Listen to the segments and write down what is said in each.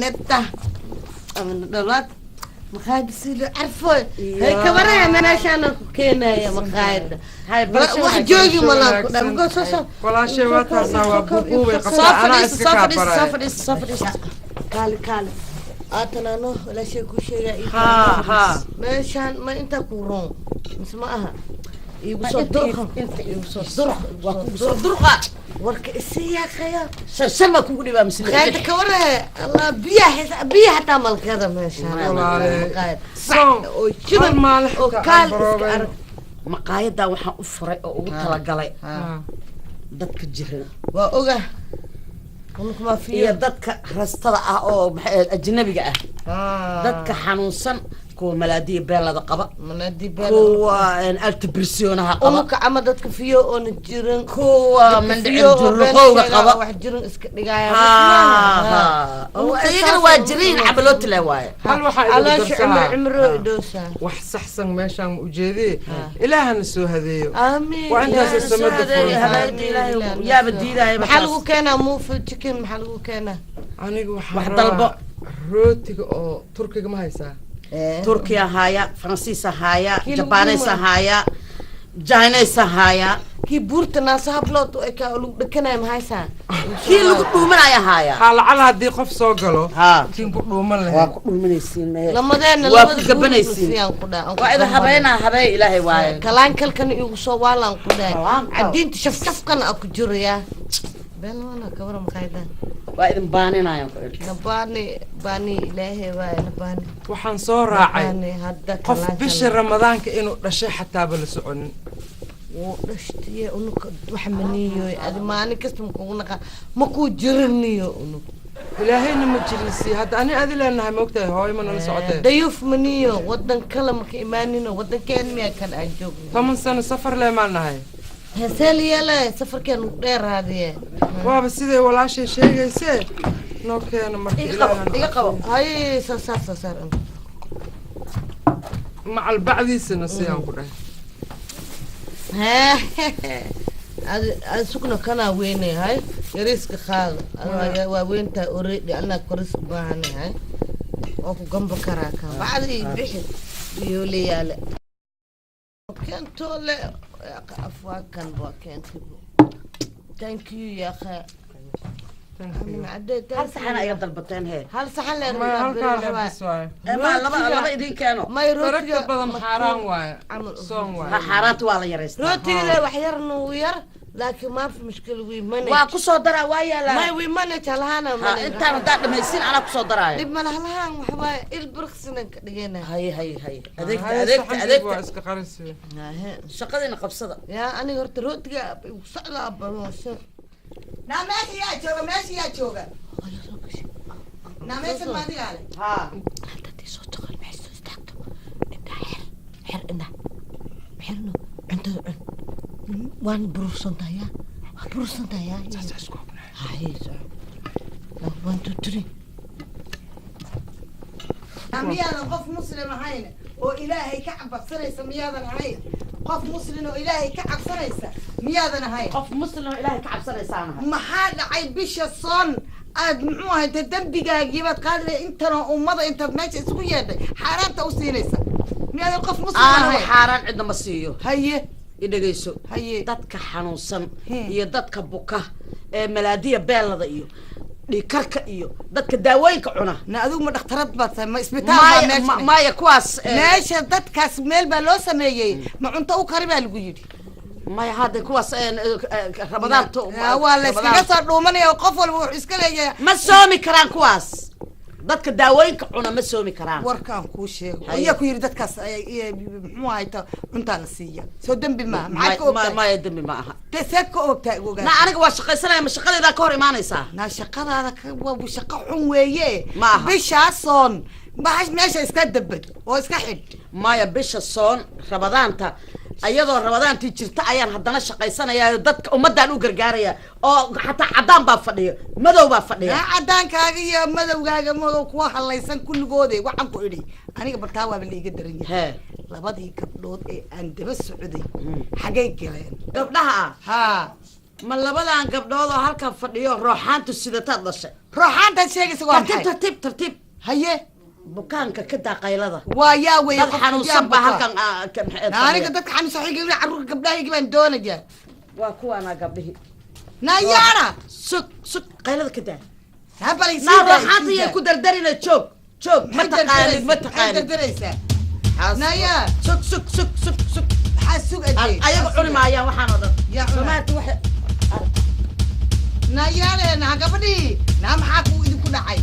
نبتة من دولات مخايد سيلو عرفوا هاي كبرها من عشان كينا يا مخايد هاي واحد جوجي ملاك نقول صوصو ولا شيء واتها بوبوي صفر كالي أتنا نو ولا شيء كل شيء ها مشان ما أنت كورون اسمعها يبصدرها يبصدرها ورك السيا خيا سما كوني بقى مسلم خايد كورها الله بيها تعمل كذا مشان والله صون وشنو المالح وكال مقايدة waxaan u furay oo ugu tala galay dadka jiran waa oga kuma fiyo dadka rastada ah oo ajnabiga ah dadka xanuunsan kuwa malaadiya beelada qaba kuwa altabrisionaha qaba umka ama dadka fiyo oo jiran kuwa mandhicir durqowga qaba wax jiran iska dhigaya oo ayagana waa jirin cabalood la waaye hal waxa ala cimro doosa wax saxsan meeshan u jeedee ilaahana soo hadeeyo aamin waa intaas samada yaa badiiday maxal ugu keena muufil chicken maxal ugu keena aniga wax dalbo rootiga oo turkiga ma haysaa تركيا هايا فرنسيسا هايا جابانيسا هايا جاينيسا هايا كي بورتنا صاحبلوت اكا لو دكناي ما هايسا كي لو دومنايا هايا حال على هدي قف سو غلو ها كي دومن له waa ku dhulmanaysiin lamadeen waa ku gabanaysiin waa ida habay ilaahay waaye kalaan kalkan igu soo waalan ku dhaay cadinta shafshafkan aku jiriya been wana kawar maqaydan waa idin baaninayaan baani ilaahay waa baani waxaan soo raacay qof bisha ramadaanka inuu dhashay xataa bal soconin wuu dhashtay unug wax maniyo ad maalin kasta ku naqa ma ku jirniyo unug ilaahayna ma jirisi hadda ani adi leenahay moogtahay hooyo ma nala socotay dayuf maniyo wadan kala ma ka imaanino wadankeen miya kan aan joogno 10 sano safar leemaan هسالي سفركين دير هذه وابا سيدي ولا شيء شيء نو كان مركي هاي صار مع البعض سنه سيان كده ها سكنه كان ويني هاي يريسك خال وين تا اوريدي انا كورس باهني هاي او جنب كراكا بعد بخي يولي يالا كان تولى أفواك كان بوكين thank you يا أخي من عديت هل صحنا أيضا البطين هي هل صحنا ما هل كان حب السؤال ما لما إذن كانوا ما يروتي تركت بدن حرام واي صون واي حارات ولا يرست روتي له وحير نوير لكن ما في مشكلة ويمنى وكسر درا ويا لا ما ويمنى تلهانا أنت ندار لما يصير على كسر درا لب ما لهلهان وحبا البرخسنا دقينا هاي أديك شقدنا قبصة يا أنا قلت روتي وصل أبا نعم ماشي يا جوجا ماشي يا جوجا نعم ماشي ما دي على ها أنت تي صوت قلب حس استحكم أنت حر إنه حرنا أنت وان بروسون تايا هاي وان تو تري مياذا قف مسلم هاينا وإلهي كعب سريسة مياذا هاي قف مسلم وإلهي كعب سريسة مياذا هاي قف مسلم وإلهي كعب سريسة ما حد عيب بيش الصن أدمعوها تدبقها جيبت قادرة انت ومضى انت ماشي سوية حرام توصينيسة مياذا قف مسلم هاي حاران عندما سيو هاي idagayso dadka xanuunsan iyo dadka buka ee malaadiya beelada iyo dhikarka iyo dadka daawooyinka cuna na adigu ma dhakhtarad baad ma isbitaal ma kuwaas meesha dadkaas meel baa loo sameeyay ma cunto u kari baa lagu yiri ما هذا كواس رمضان تو ولا اسكا دومانيا qof walba wuxuu iska leeyahay ma soomi karaan kuwaas dadka daawooyinka cuna ma soomi karaan warkaan ku sheego ayaa ku yiri dadkaas muxuu hayta cunta la siiya soo dambi ma ma dambi ma aha tasaka ogtaa ogaa na aniga waa shaqaysanaya ma shaqadeeda ka hor imaanaysa na shaqadaada waa shaqo xun weeye bishaason baash meesha iska dabad oo iska xid maya bisha soon rabadaanta ayadoo rabadaantii jirta ayaan haddana shaqaysanaya dadka ummadaan u gargaaraya oo xataa cadaan baa fadhiyo madow baa fadhiya cadaankaaga iyo madowgaaga madow kuwa halaysan kulligooday waxaan ku idhi aniga bartaa waaba la iga daran yahay labadii gabdhood ee aan daba socday xagay galeen gabdhaha haa ma labadan gabdhood oo halkan fadhiyo rooxaantu sidataad dhashay ruuxaantaad sheegaysa waa maxay tartiib haye bukaanka ka daa qaylada waa yaa wey dad xanuunsan baa halkan aniga dadka xanuunsan xigay carruur gabdhahaygi baan doonayaa waa kuwaana gabdhihii nayaana sug qaylada ka daa habalay naa rooxaanta yay ku dardarina joog ma taqaanid dardaraysaa naya sug maxaa sug ajay ayaga cuni maayaan waxaan oo dhan yaa soomaalta waxa nayaale naa gabadhii naa maxaa ku idinku dhacay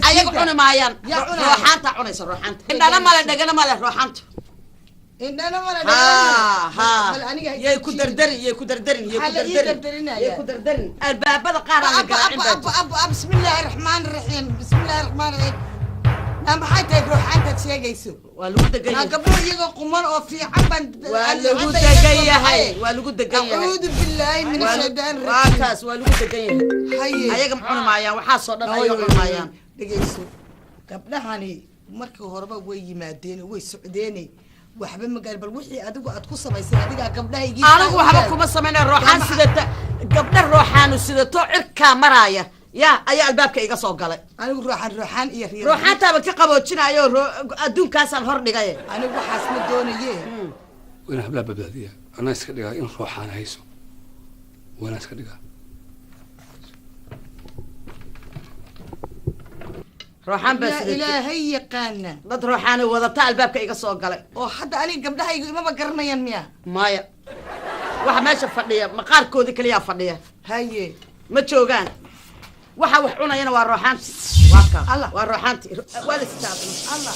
ayaga cuni maayaan rooxaanta cunaysa rooxaanta indhana male dhegana male rooxaanta indhana male yay ku dardarin albaabada qaar aan garaacin bismillaahi raxmaani raxiim naa maxay tahay ruuxaantaad sheegayso waa lagu degan naa gabdho iyagoo quman oo fiican baan waa lagu degan yahay acuudu billaahi min ashaytaan waa kaas waa lagu degan yahay ayaga ma cuni maayaan waxaasoo dhan ayaga cuni maayaan dhegayso gabdhahani markii horeba way yimaadeen way socdeen waxba magaal bal wixii adigu aad ku samaysay adiga gabdhahaygii anigu waxba kuma sameynaa rooxaan sidata gabdha rooxaanu sidato cirkaa maraaya yaa ayaa albaabka iga soo galay anigu rooxaan iyo riir rooxaantaaba ka qaboojinayo adduunkaasaan hor dhigay anigu waxaas ma doonaye وأنا حبلا ببدأ أنا أسكت إن روح أنا هيسو وأنا أسكت روحان بس إلهي يقانا ضد روحاني وضبطها الباب كي يقصوا قلي وحتى أنا قبلها يقول ما بقرنا ينميا مايا واحد ماشي فردية مقار كودي كليا فردية هاي ما تشوقان واحد وحونا ينا والروحان واكا الله والروحان ولا ستاب الله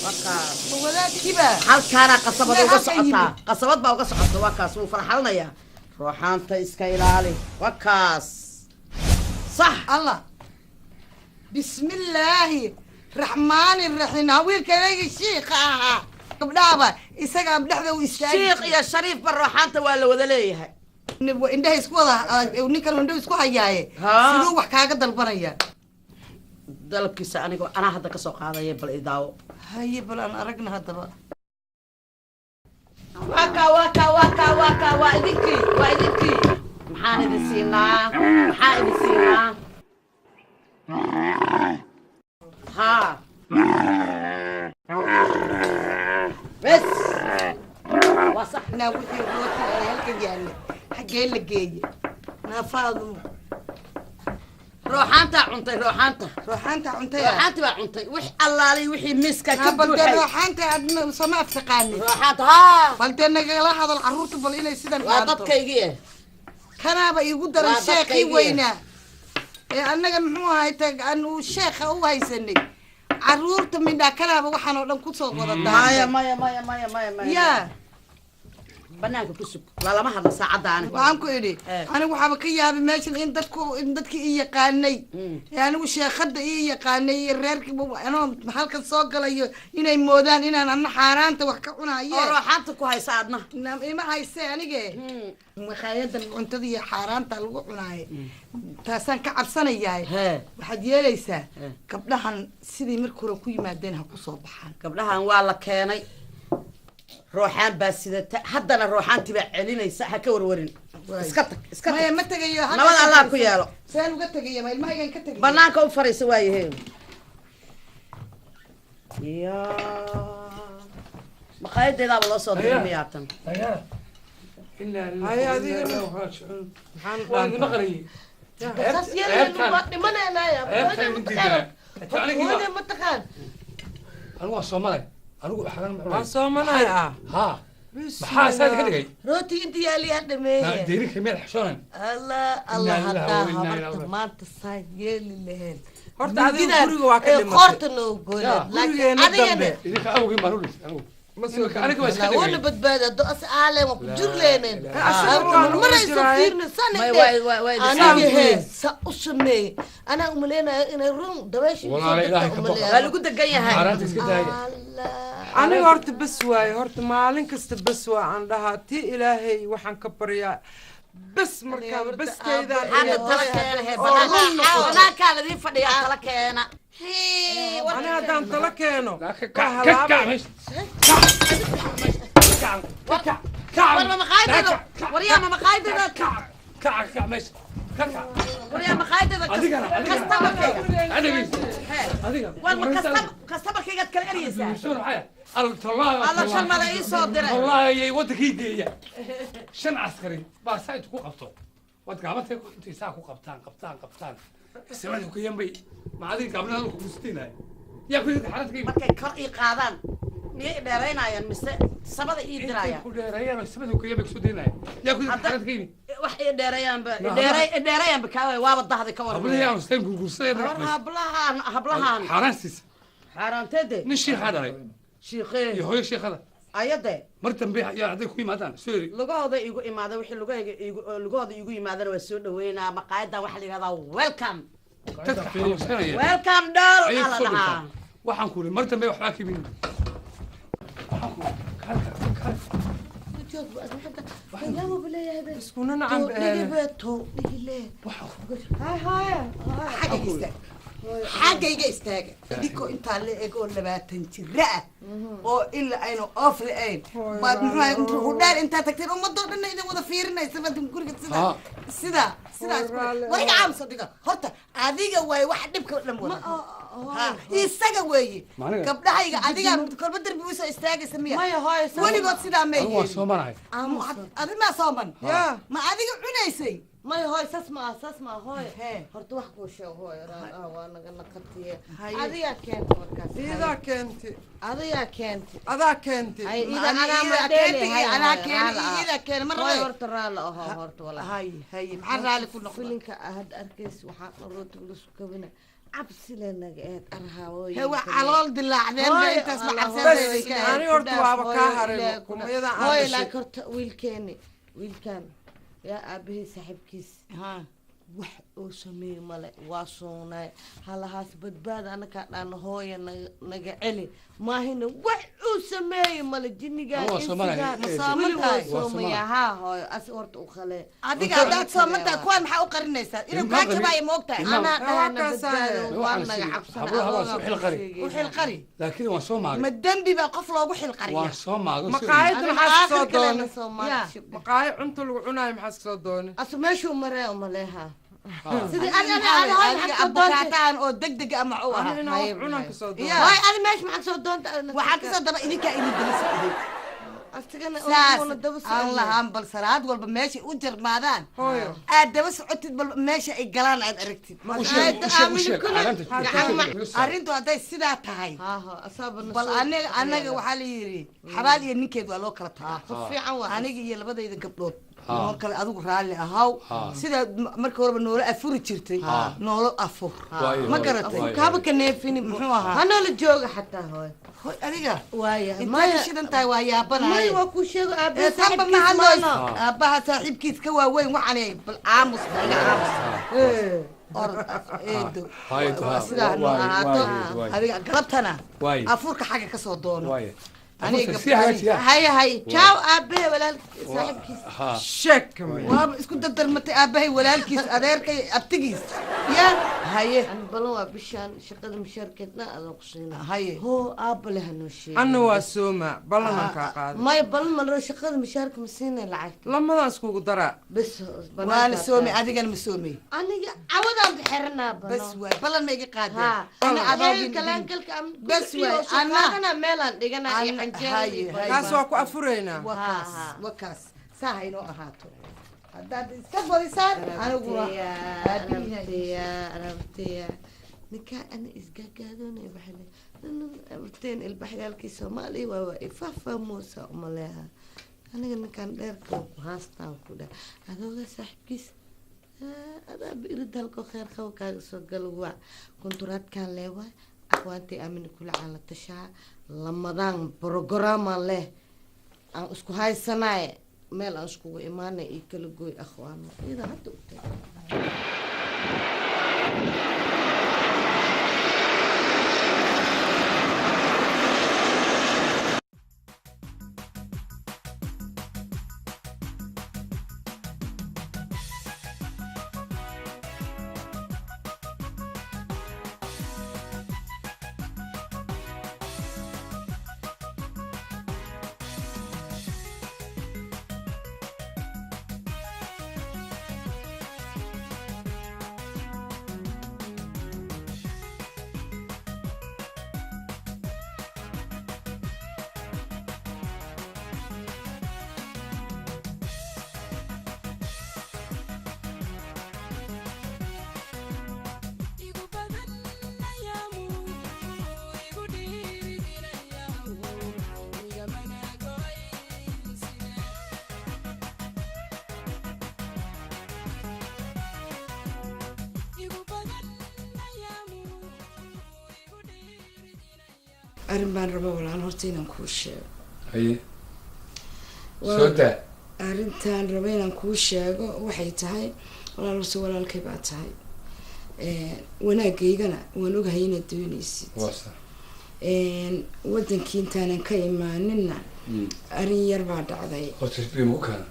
واكا وولاد كبا هل كان قصبت وقصعتها قصبت بقى وقصعتها واكاس وفرحلنا يا روحان تيسكيلالي واكاس صح الله بسم الله الرحمن الرحيم هاويل كلاي الشيخ قبلها إسقى قبلها ويستاهل شيخ يا شريف بالروحان توالى وذا ليه عنده يسقوها ونكر عنده يسقوها ياي سلو وحكاها قد البنية دلب كيسا أنا هذا كسوق هذا يبل إداو هاي بل أنا أرقنا هذا بقى واكا واكا واكا واكا وإذكي محاني بسينا ها بس وصحنا وحي الروتي هلك يعني حقين لقيه ما فاضوا روحانتا عنتي روحانتا بقى عنتي وح الله لي وحي مسكا كبر روحانتا عندنا سماء ثقاني روحانتا ها فلتنا قال هذا العروت بلينا يسدن وضد كيجيه كان يقدر الشيخ وينا أنا جمعوها هيتج أنه الشيخ هو هيسني عرورت من ذا كلام وحنا ولا كوسو ولا مايا يا بناك كوسك لا ما هذا ساعة أنا وعمكو إيه أنا وحبك يا بماشي إن دتك إيه قاني يعني والشيخ خد إيه قاني الريرك أنا محلك السوق لا هنا مودان هنا أنا حاران توقعنا إيه روحاتك وهاي ساعدنا نعم إيه ما هاي ساعة جه مخيل أنت ذي حاران تلوقنا تاسان كعب سنة جاي واحد يليسا قبلها سيدي مركور كوي ما دينها كصباحا قبلها والله كاني روحان بس حدنا الروحان تبع علينا يسحها كورورين اسكتك ما متى جاي ما والله الله كيالو سأل وقت جاي ما الماء جاي كتجي بناك وفريس واي هي يا مقايد ده والله صوت مياتن إلا هاي هذه وهذا مغري بس يلا من أنا يا وين متكان أنا الصومالي أنا حنا صومنا ها محاس هذا كده روتي أنت يا لي هذا مية ديري كمية حشون الله هذا ما تصيد يلي لهن هرت هذه كوري واكل خورت نقول لكن أنا إذا كأوجي مارولس أنا كمان لا ولا بتبادل دقس عالم وجر لينن مرة يصيرنا سنة أنا جه سأسمي أنا أملينا إن الروم دواش لا لقد جاية هاي أنا هرت بسواي هرت مالين كست بسوا عندها تي إلهي وحن كبريا بس مركب بس كذا أنا تلكينا أنا كان ذي فدي تلكينا أنا هذا تلكينه كعب warma maqaayadada waryaa ma maqaayadada كع ماشي كع waryaa maqaayadada kastamarkayga war kastamarkaygaad kala eraysaa شو الحياة الله alla shan mala ii soo diray والله يا ودك يجي شن عسكري بس هاي تكون قبطه ودك عملت انت ساكو قبطان سمعت كي ينبي ما عادي قبلنا لو كوستينا يا كنت حالتك markay kor ii qaadaan miyay dheeraynayaan mise samada ii dirayaan كل ريال سمعت كي ينبي كوستينا يا كنت حالتك wax ii dheerayaanba dheerayaanba kaa waaba dahday ka قبل يا مستين كوستينا hablahan حراسيس xaaraanteede نشي هذا shiikhee يا هو شيخ هذا ayade مرتم بيه يا عندك كوي مادان سوري lugahooda igu imaada wixii lugahooda igu yimaadana waa soo dhaweynaa maqaayadda waxaa la yidhahdaa welcome تدخل سنة welcome doll أي ala صدق dhahaa waxaan ku ri martan bay waxbaa ka yimid iskuna nacan xaggayga istaaga idinkoo intaa la eg oo 20 jira ah oo ilaa aynu oof la-ayn baad muxuu hudheer intaa tagteen ummadoo dhanna idin wada fiirinaysa baad guriga sidaas wariga caamsa diga horta adiga waaye wax dhibka dhan wada isaga weeye gabdhahayga adiga kolba darbi usoo istaagaysa miya weligood sidaa waa soo marahay adimaa sooman ma adiga cunaysay may hooy sas ma hooy horta wax kuu sheeg hooy waa naga naqatiye adigaa keenta markaas idaa keenti adigaa keenta adaa keenti horta raalli ahoo horta walaa maxaa raalli ku noqon filinka hadda arkaysa waxaa dharoota lasu kabina cabsi le naga eed arhaawooy hewa calool dilaacdeen ba intaas ma ani horta waaba kaa haray kumayada hooy laakiin horta wiilkan yaa aabahey saaxiibkiis wax uu sameeye male waa soonaay halahaas badbaada anakaa dhaana hooya naga celi maahina wax uu sameeye male jinnigaan soomaya haa hooyo as horta u khalee adiga haddaad soomantahay kuwaan maxaa u qarinaysaa inuu kaa jabaayo ma ogtahay anaa dhahana badbaado waa naga uxilqari laakiin waan soo maagay ma dembi baa qof loogu xilqariya waan soo maagay maqaayad maxaa soo doonay soomaali maqaayad cunto lagu cunaayo maxaa soo doonay asu meeshuu maree umaleeha sidii adiga abukaataan oo degdeg ama u aha cunaan ka soo doonay hooy adi meesha maxaad soo doonta waxaan kasoo daba idinkaa idin daba socday astigana saas aan lahaan bal salaad walba meeshay u jarmaadaan aad daba socotid bal meesha ay galaan aad aragtid arrintu hadday sidaa tahay bal anaga waxaa la yidhi xabaal iyo ninkeed waa loo kala tagaa aniga iyo labadayda gabdhood oo kale adigu raalli ahaw sidaa marka horeba noola afuri jirtay noolo afur ma garatay kaaba ka neefini muxuu ahaa hanoola jooga xataa hooy hoy adiga waaya intaad shidan tahay waa yaabanahay may waa kuu sheego tanba ma hadlayso aabbaha saaxiibkiis ka waaweyn waxaan bal aamus iga aamus eedo sidaa noo ahaato adiga galabtana afurka xagga ka soo doono hay jaaw aabahay walaalkiis saaxiibkiis sheek waaba isku dardarmatay aabahay walaalkiis adeerkay abtigiis ya haye balan waa bishaan shaqada mushaarkeedna adan ku siina haye hoo aaba leh hanoo sheeg anna waa sooma balanaan kaa qaaday may balan malo shaqada mushaarka ma siina lacagta lamadan iskugu daraa bes waana soomay adigana ma soomay aniga cawadaan bixirnaa bes waay balan ma iga qaadeen ana adoogin kalankalka bes waay ana meelaan dhiganaa kaas waa ku afuraynaa wakaas saa haynoo ahaato haddaad iska badisaan aniguna arabteya ninkaa ana isgaagaadoonay waxaarteen ilbaxyaalkii soomaaliya waa ifahfahmoosa umaleeha aniga ninkaan dheerka ku haastaan ku dhah adooga saaxiibkiis adaa irid halko kheer qabo kaaga soo galo waa kunturaadkaan leewaay akhwaantay aamina kula caala tashaa lamadaan brogaramaan leh aan isku haysanaay meel aan iskugu imaanay iyo kala gooy akhwaano iyada hadda u tahay arrin baan raba walaal horta inaan kuu sheego haye soo daa arrintaan raba inaan kuu sheego waxay tahay walaal horta walaalkay baa tahay wanaagaygana waan ogahay inaad doonaysid wadankii intaanan ka imaaninna arrin yar baa dhacday horta biyo ma u keena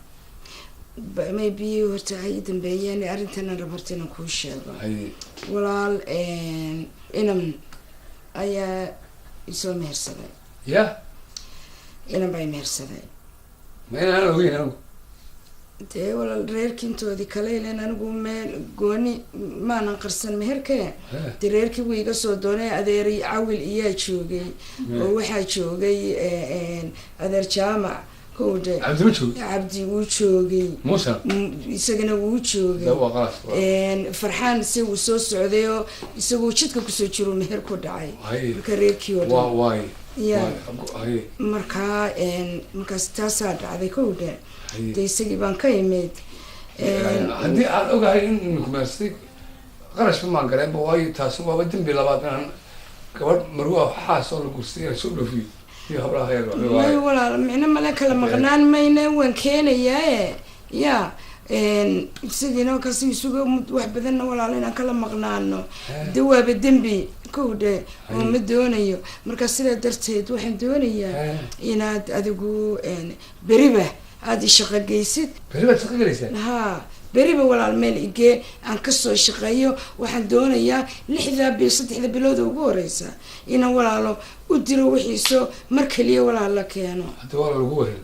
maybe horta ay dambeeyeen arrintan rab horta inaan kuu sheego haye walaal inan ayaa isoo mehersaday ya inan baa mehersaday ma inaan ogeyn anigu dee walaal reerkii intoodii kale ilen anigu meel gooni maanan qarsan meherkee dee reerkii wuu iga soo doonay adeer cawil iyaa joogay oo waxaa joogay adeer jaamac kowde cabdi ma joogo cabdi wuu joogay muusa isagana wuu joogay waa qalas farxaan se wuu soo socday oo isagoo jidka kusoo jiro meher ku dhacay marka reerkii oo dhan waay ya markaa markaas taasaa dhacday kowde dee isagii baan ka imid haddii aan ogahay in nukumeersay qarashba maan galeenba waayo taasi waaba dembi labaad inaan gabadh marwa xaas oo la gursay inaan soo dhoofiyo iyo hablaha yar may walaal micno male kala maqnaan mayne waan keenayaa ya sidiinoo kasi isuga wax badanna walaal inaan kala maqnaano de waaba dembi kowdhe oo ma doonayo markaa sidaa darteed waxaan doonayaa inaad adigu beriba aada ishaqo geysid beribaad shaqo gelaysaa ha beriba walaal meel igee aan kasoo shaqeeyo waxaan doonayaa 3 bilood ugu horeysa inaan walaalo u diro wixiiso mar kaliya walaal la keeno hadda waa lagu wareer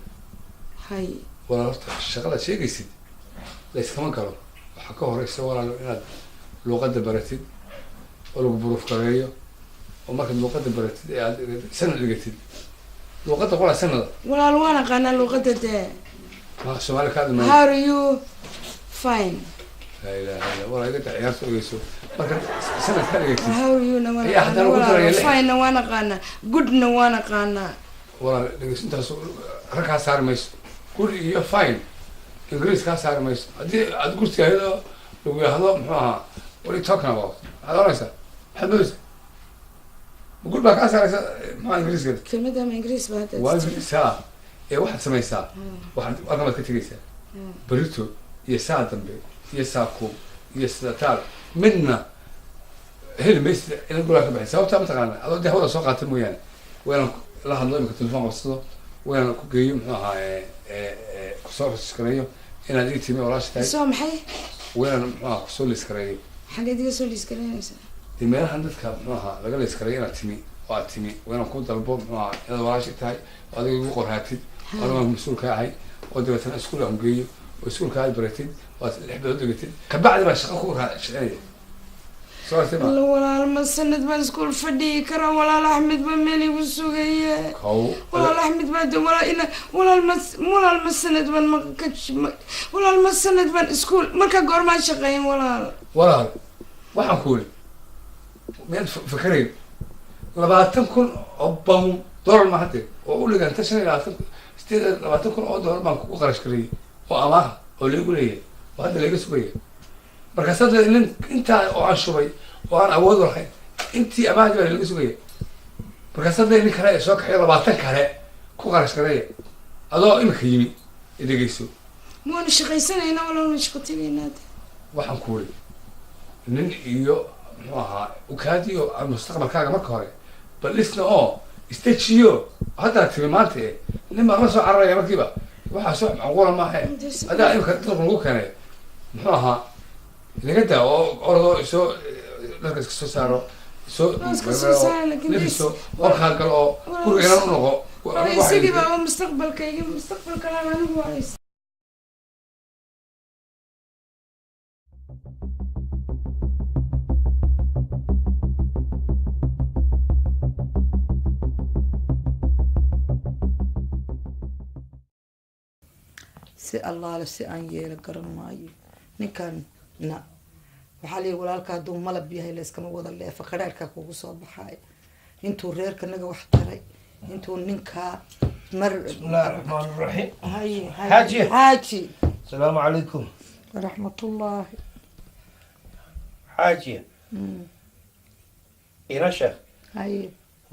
hay walaal horta shaqada sheegaysid la iskama galo waxaa ka horeysa walaalo inaad luuqadda baratid oo lagu buruuf gareeyo oo markaad luuqadda baratid ee aad sanad dhigatid luuqadda qolaa sanada walaal waan aqaanaa luuqadda dee ma soomaali ka hadli how are you fine la ilaha illa walaa iga ciyaarta ogeyso marka sanad ka dhigatid how are you na fine na waan aqaanaa good na waan aqaanaa walaa dhegeysintaas rag kaa saari mayso good iyo fine ingiriis kaa saari mayso haddii aad gurtigaayado lagu yahdo muxuu ahaa what are you talking about waxaad oranaysaa maxaad moodaysaa good baa kaa saaraysa maxaa ingiriiskeeda kelmada ama ingiriis baa hadda waa ingiriisaa ee waxaad samaysaa waxaad arkamaad ka tegaysaa berito iyo saa dambe iyo saa koob iyo sida taal midna heli maysid ina gulaa ka baxay sababtaa mataqaana adoo dee hawada soo qaata mooyaane waynaan la hadlo imika telefon qabsado waynaan ku geeyo muxuu ahaa kusoo liskareeyo inaad ii timi walaasha tahay soo maxay waynaan muxuu ahaa kusoo liskareeyo xageed iga soo liskareynaysaa dee meelahan dadka muxuu ahaa laga liskareeyo inaad timi oo aad timi waynaan ku dalbo muxuu ahaa inaad walaasha tahay oo adiga igu qorhaatid anigaan mas-uul ka ahay oo dabeetana iskuul aan geeyo oo iskuulka aad baratid oo aad 6 bilood dhigatid kabacdi baa shaqo ku shaqeynaya soo artay ma walaal ma sanad baan iskuul fadhiyi kara walaal axmed baa meel igu sugaye walaal axmed baa de walaal ma sanad baan walaal ma sanad baan iskuul marka goormaan shaqeyn walaal waxaan ku uli miyaad fakarayn 20,000 oo pound dollar ma hadde oo u dhiganta 20,000 oo dollar baan ku qarash karayay oo amaah oo lagu leeyahay oo hadda laga sugaya markaas hadda intaa oo aan shubay oo aan awood lahayn intii amaahdi baa laga sugaya markaas hadda nin kale soo kaxay 20 kale ku qarash karaya adoo imika yimi idageyso waan shaqaysanayna walaal shaqo tagaynaa waxaan ku uli nin iyo muxuu ahaa ukaadiyo mustaqbalkaaga marka hore bal dhisna oo istajiyo haddaa timi maanta nin baa la soo cararaya markiiba waxaa soo macquula maaha adaa imika dalka lagu keenay muxuu ahaa laga daa oo orodoo isoo dharka iska soo saaro nefiso warkaa galo oo guriga inaan u noqo isagii baa mustaqbalkayga mustaqbalkalaan anigu haysa si allaale si aan yeelo garan maayo ninkan na waxaa lii walaalka hadduu malab yahay layskama wada leefa qadhaadhkaa kugu soo baxaay intuu reerka naga wax taray intuu ninkaa mar bismillahi raxmaan raxiim haye Xaaji. xaaji asalaamu calaykum waraxmatullaahi xaajiya ina sheekh haye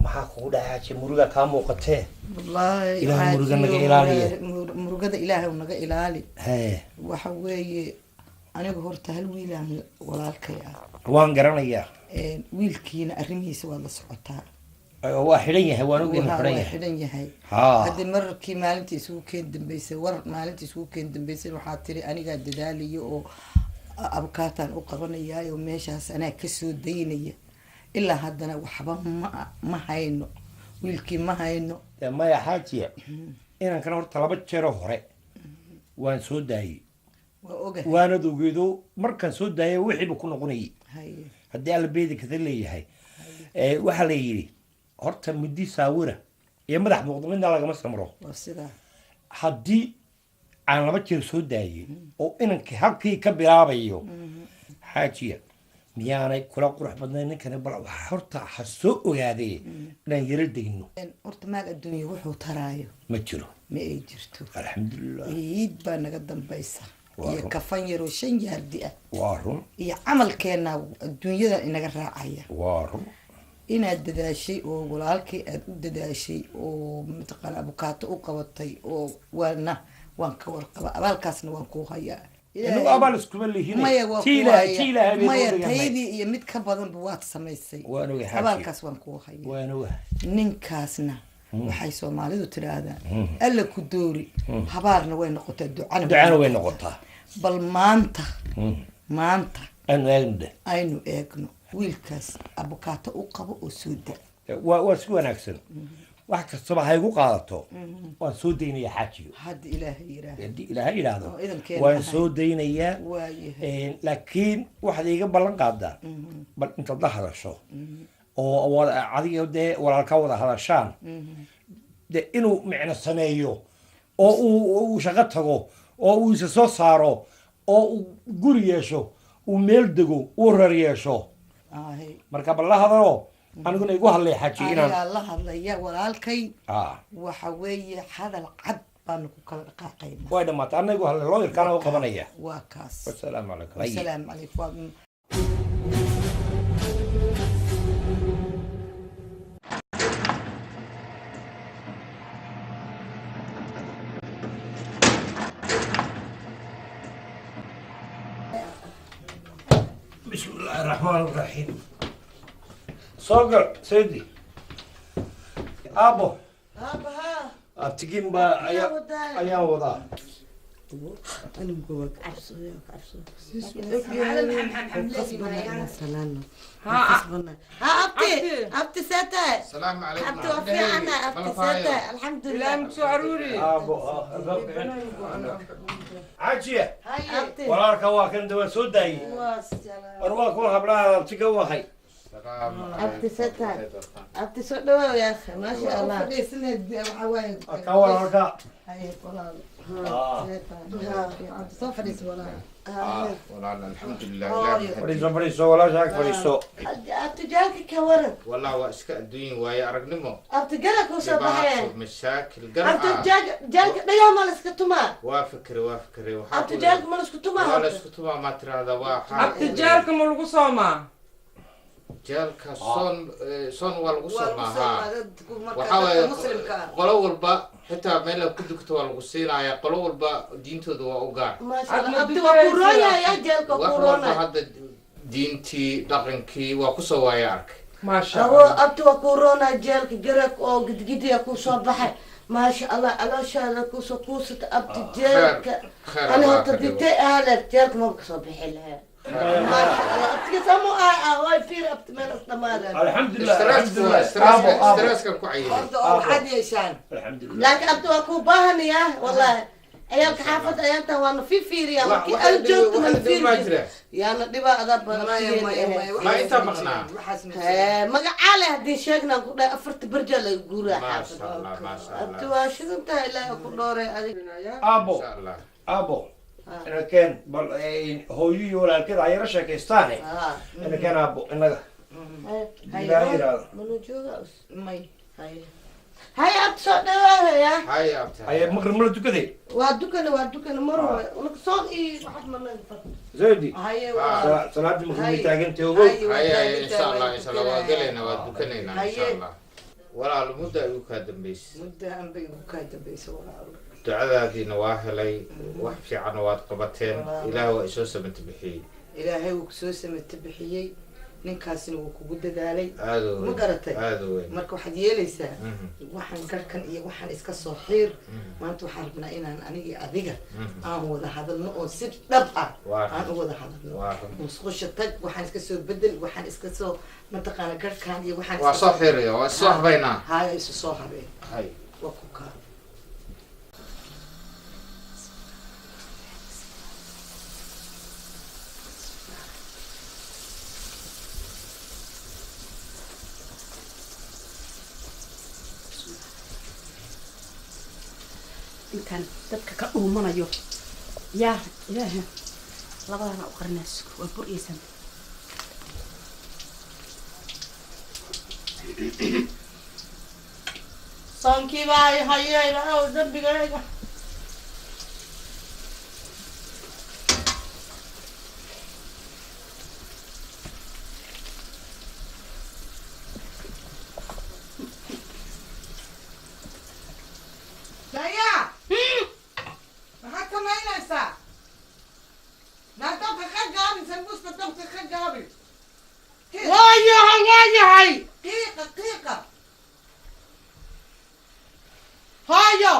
maxaa kugu dhacaajay muruga kaa muuqatee wallaahi Ilaahay muruga naga ilaaliye. murugada ilaahay naga ilaali hee waxa weeye aniga horta hal wiilaan walaalkay ah waan garanayaa wiilkiina arrimihiisa waad la socotaa waa xidhan yahay waan ogeyn waa xidhan yahay xidhan yahay haa haddii markii maalintii isugu keen dambeysay maalintii isugu keen dambeysay waxaa tiri anigaa dadaaliyo oo abukaataan u qabanayaayo meeshaas anaa kasoo daynaya ilaa haddana waxba ma hayno wiilkii ma hayno maya xaajiya inankana horta 2 jeero hore waan soo daayey waa ogahay waanad ogeedo markaan soo daayay wixiiba ku noqonayay haye haddii alla beedi kada leeyahay waxaa la yidhi horta muddi saawira iyo madax muuqda midna lagama samro waa sidaa haddii aan 2 jeer soo daayey oo inankii halkii ka bilaabayo xaajiya miyaanay kula qurux badnayn ninkani bal horta ha soo ogaadee inaan yaro degno horta maal adduunya wuxuu taraayo ma jiro ma ay jirto alxamdulilah ciid baa naga dambaysa Waa iyo run. kafan yaroo 5 yaardi ah waa run iyo camalkeena adduunyada inaga raacaya waa run inaad dadaashay oo walaalkii aad u dadaashay oo mataqaan abukaato u qabatay oo waan ka warqaba abaalkaasna waan kuu hayaa inagu abaal iskuma lihin maya waa tiilaha maya taydii iyo mid ka badanba waad samaysay waan ogahay xaajiya. abaalkaas waan kuu hayaa waan ogahay ninkaasna waxay soomaalidu tidhaahdaa alla ku doori habaarna way noqotaa ducana way noqotaa bal maanta aanu eegno aynu eegno wiilkaas abukaato u qabo oo soo da waa si wanaagsan wax kastaba ha igu qaadato waan soo daynayaa xaajiyo hadda ilaahay yiraahdo haddii ilaahay yidhaahdo Oo idankeena waan ahay. soo daynayaa waayahay laakiin waxaad iiga ballan qaadaa bal intaad la hadasho oo adiga dee walaalka wada hadashaan dee inuu micno sameeyo oo uu shaqo tago oo uu isa soo saaro oo uu guri yeesho uu meel dego uu rar yeesho ahay marka bal la hadalo aniguna igu hadlay xaaji ayaa inaan la hadlaya walaalkay ah waxa weeye hadal cad baanu ku kala dhaqaaqaynaa way dhamaatay anna igu hadlay looyarkaana u qabanaya waa kaas wasalaamu calaykum wasalaamu calaykum بسم الله الرحمن الرحيم صقر سيدي ابو ابتقين با ايا وضع أبتي ساتة السلام عليكم أبتي وفي أنا أبتي ساتة الحمد لله ابو عاجيه أبتي ولا كوا كان دوا سوداي ارواك وها بلا ابتقوا خي أبتي ساتة أبتي ساتة يا أخي ما شاء الله كوا هكا والله الحمد لله فريسو ولا شاك فريسو أبتي جالك كورد والله واسك الدين ويا أرقنمو أبتي جالك وصباحين مشاكل أبتي قرعة جالك ديوم مالس كتوما وافكري أبتي جالك مالس كتوما ولا اسكتوا ما ترى هذا واحد abtijaalka ma lagu soomaa جالك صون والقصة معها وحاول قلو والبا حتى ما لو كنت كنت والقصينا يا قلو والبا دينتو دوا أوجار ما شاء الله أبتي وكورونا يا جالك والبا وكورونا هذا دينتي دقنكي وقصة وياك maasha هو allah أبتي وكورونا جالك جرك أو قد قد يكون صباح ما شاء الله على شان كوسة كوسة أبتي جالك خير أنا الله هتبتي أهلك جالك ما بصبح لها ما شاء الله أبتي سمو واي فير أبتي من أصلا الحمد لله الحمد لله ستريس كان كويس waxaad yeeshaan الحمد لله لكن أبتي وكو باهني يا والله أيامك حافظ أيامتها وأنا في فيريا وكي أنا جبت من فيريا يا ندبا أدب ما أنت مقنع مقعالي هدي شيخنا نقول أفرت برجل يقول ما شاء الله ما شاء أبتي الله واشد أنت إلا يقول دوري ابو ما شاء الله ابو انا كان هو يقول كده عيرة شاكستاني انا كان ابو انا منو جوغا مي هاي أبتي صدقها يا هاي يا أبتي هي مغرب ملتو كده وادوكنا مرة ولك صون إيه واحد من زيدي هاي صلاة المغرب هاي. تاجن توبو هاي إن شاء الله إن شاء الله وقلنا ودكنا إن شاء الله walaal muddo ay u kaa dambaysay muddo aan bay ugu kaa dambaysay walaal ducadaadiina waa helay wax fiicanna waad qabateen ilaahay waa isoo samata bixiyey ilaahay wuu kusoo samata bixiyey ninkaasina wuu kugu dadaalay aada ma garatay aada weyn marka waxaad yeelaysaa waxaan garhkan iyo waxaan iska soo xiir maanta waxaan rabnaa inaan anigii adiga aan wada hadalno oo si dhab ah aan u wada hadalno musqusha tag waxaan iska soo bedel waxaan iska soo mataqaana garhkan iyo waxaan waa soo xiiraya waa soo habaynaa haya isu soo habeen hay waa ku kaa intaan dadka ka dhuumanayo yaa ilaaha labadana u qarnayso waa buriyaysan soonkii baa ay hayeen oo dambigayga waayahay qiiqa hayo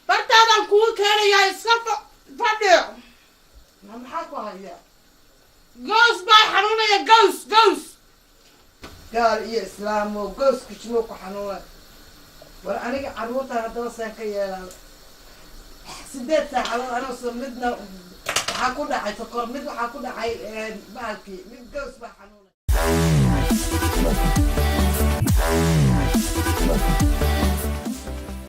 bartaadaan kugu keenayaa iska fadhi maxaa ku haya goos baa xanuunaya goos gaal iyo islaam oo goos kujimo ku xanuuna war aniga carruurta haddaba saan ka yeelaa 8 saacadood anoo soo midna waxaa ku dhacay sokor mid waxaa ku dhacay bahalkii mid goos baa xanuunay